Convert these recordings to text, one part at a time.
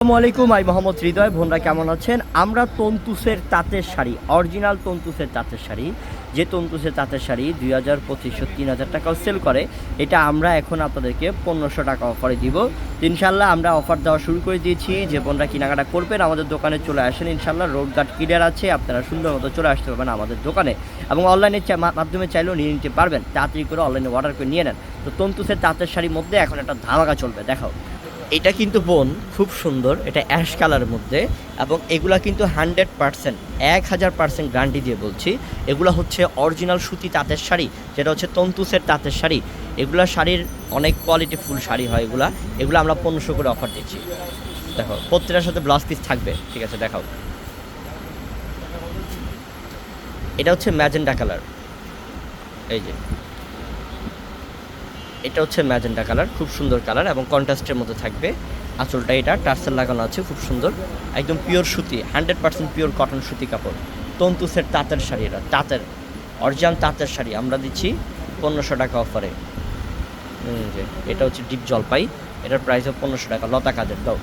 আসসালামু আলাইকুম, আমি মোহাম্মদ হৃদয়। বোনরা কেমন আছেন? আমরা তন্তুসের তাঁতের শাড়ি, অরিজিনাল তন্তুসের তাঁতের শাড়ি, যে তন্তুসের তাঁতের শাড়ি 2500 3000 টাকাও সেল করে, এটা আমরা এখন আপনাদেরকে 1500 টাকা অফারে দিব। ইনশাল্লাহ আমরা অফার দেওয়া শুরু করে দিয়েছি। যে বোনরা কেনাকাটা করবেন আমাদের দোকানে চলে আসেন, ইনশাল্লাহ রোড গার্ড ক্লিয়ার আছে, আপনারা সুন্দর মতো চলে আসতে পারবেন আমাদের দোকানে, এবং অনলাইনে মাধ্যমে চাইলেও নিয়ে নিতে পারবেন। তাড়াতাড়ি করে অনলাইনে অর্ডার করে নিয়ে নেন। তো তন্তুসের তাঁতের শাড়ির মধ্যে এখন একটা ধামাকা চলবে, দেখাও। এটা কিন্তু বোন খুব সুন্দর, এটা অ্যাশ কালারের মধ্যে, এবং এগুলা কিন্তু 100% 1000% গ্যারান্টি দিয়ে বলছি, এগুলো হচ্ছে অরিজিনাল সুতি তাঁতের শাড়ি, যেটা হচ্ছে তন্তুসের তাঁতের শাড়ি। এগুলা শাড়ির অনেক কোয়ালিটি ফুল শাড়ি হয়, এগুলো আমরা 1500 করে অফার দিচ্ছি। দেখো প্রত্যেকটার সাথে ব্লাউজ পিস থাকবে, ঠিক আছে দেখাও। এটা হচ্ছে ম্যাজেন্ডা কালার, এই যে এটা হচ্ছে ম্যাজেন্ডা কালার, খুব সুন্দর কালার এবং কন্ট্রাস্টের মধ্যে থাকবে। আঁচলটা এটা টার্সেল লাগানো আছে, খুব সুন্দর, একদম পিওর সুতি, 100% পিওর কটন সুতি কাপড়। তন্তুসের তাঁতের শাড়ি, এটা তাঁতের অরিজিনাল তাঁতের শাড়ি আমরা দিচ্ছি 1500 টাকা অফারে। যে এটা হচ্ছে ডিপ জলপাই, এটার প্রাইস 1500 টাকা, লতা কাজের। দাও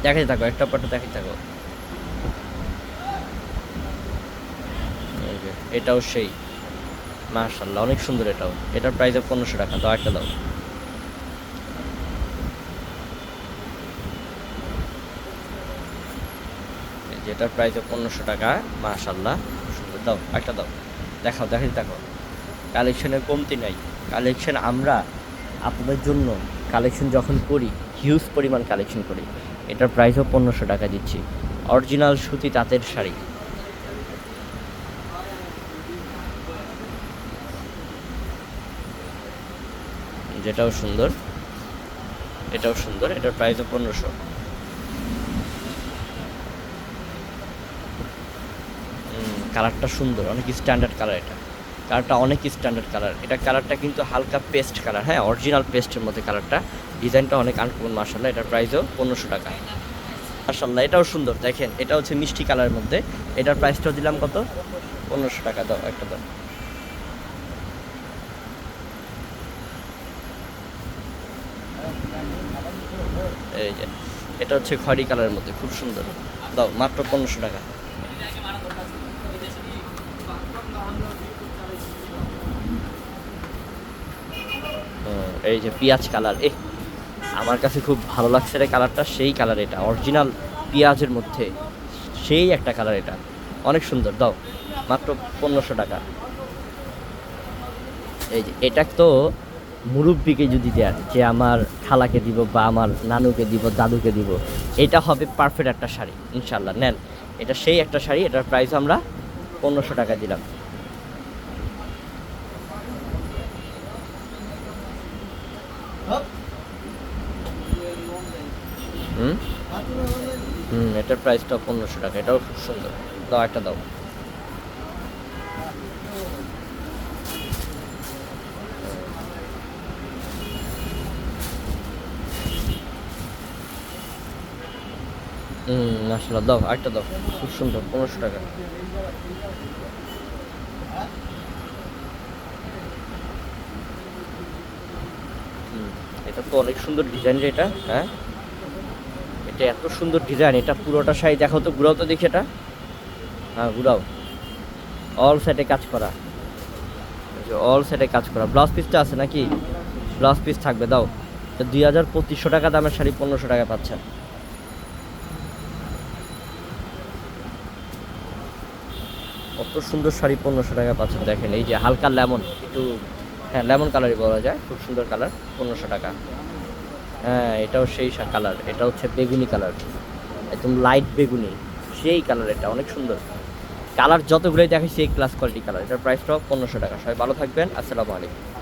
দেখাতে থাকো, একটা পরটা দেখাতে থাকো। এটাও সেই, মাশাআল্লাহ অনেক সুন্দর, এটার প্রাইস 1500 টাকা। দাও একটা দাও। যেটার প্রাইস 1500 টাকা, মাশাআল্লাহ সুন্দর। দাও একটা দাও, দেখাও, দেখাতে থাকো। কালেকশনের কমতি নাই, কালেকশন আমরা আপনাদের জন্য কালেকশন যখন করি, হিউজ পরিমাণ কালেকশন করি। এটার প্রাইসও 1500 টাকা দিচ্ছি, অরিজিনাল সুতি তাঁতের শাড়ি। যেটাও সুন্দর, এটাও সুন্দর, এটার প্রাইসও 1500। কালারটা সুন্দর, অনেক স্ট্যান্ডার্ড কালার, কালারটা অনেক স্ট্যান্ডার্ড কালার। এটা কালারটা কিন্তু হালকা পেস্ট কালার, হ্যাঁ অরিজিনাল পেস্টের মধ্যে কালারটা, ডিজাইনটা অনেক আনকমন, মাশাআল্লাহ। এটার প্রাইসও 1500 টাকা, মাশাআল্লাহ। এটাও সুন্দর, দেখেন এটা হচ্ছে মিষ্টি কালারের মধ্যে, এটার প্রাইসটাও দিলাম কত? 1500 টাকা। দাও একটা দাও। এই যে এটা হচ্ছে খয়েরি কালারের মধ্যে, খুব সুন্দর। দাও মাত্র 1500 টাকা। এই যে পেঁয়াজ কালার, আমার কাছে খুব ভালো লাগছে রে কালারটা, সেই কালার, এটা অরিজিনাল পেঁয়াজের মধ্যে সেই একটা কালার, এটা অনেক সুন্দর। দাও মাত্র 1500 টাকা। এই যে এটা তো মুরব্বিকে যদি দেন, যে আমার খালাকে দিব বা আমার নানুকে দিব, দাদুকে দিব, এটা হবে পারফেক্ট একটা শাড়ি, ইনশাল্লাহ নেন। এটা সেই একটা শাড়ি, এটার প্রাইস আমরা 1500 টাকা দিলাম। এটার প্রাইসটা 1500 টাকা, এটাও খুব সুন্দর। দাও একটা দাও। মাশাআল্লাহ, দাও একটা দাও, খুব সুন্দর, 1500 টাকা। এটা তো অনেক সুন্দর ডিজাইন রে, এটা হ্যাঁ, এটা এত সুন্দর ডিজাইন, এটা পুরোটা শাড়ি দেখো তো, ঘুরাও তো দেখি এটা, হ্যাঁ ঘুরাও। অল সাইডে কাজ করা, অল সাইডে কাজ করা। ব্লাউজ পিসটা আছে নাকি? ব্লাউজ পিস থাকবে। দাও 2500 টাকা দামের শাড়ি 1500 টাকা পাচ্ছেন। কত সুন্দর শাড়ি 1500 টাকা পাচ্ছেন, দেখেন। এই যে হালকা লেমন, একটু হ্যাঁ লেমন কালারই বলা যায়, খুব সুন্দর কালার, 1500 টাকা। হ্যাঁ এটাও সেই কালার, এটা হচ্ছে বেগুনি কালার, একদম লাইট বেগুনি, সেই কালার, এটা অনেক সুন্দর কালার। যতগুলোই দেখাচ্ছি এই ক্লাস কোয়ালিটি কালার। এটার প্রাইসটাও 1500 টাকা। সবাই ভালো থাকবেন, আসসালামু আলাইকুম।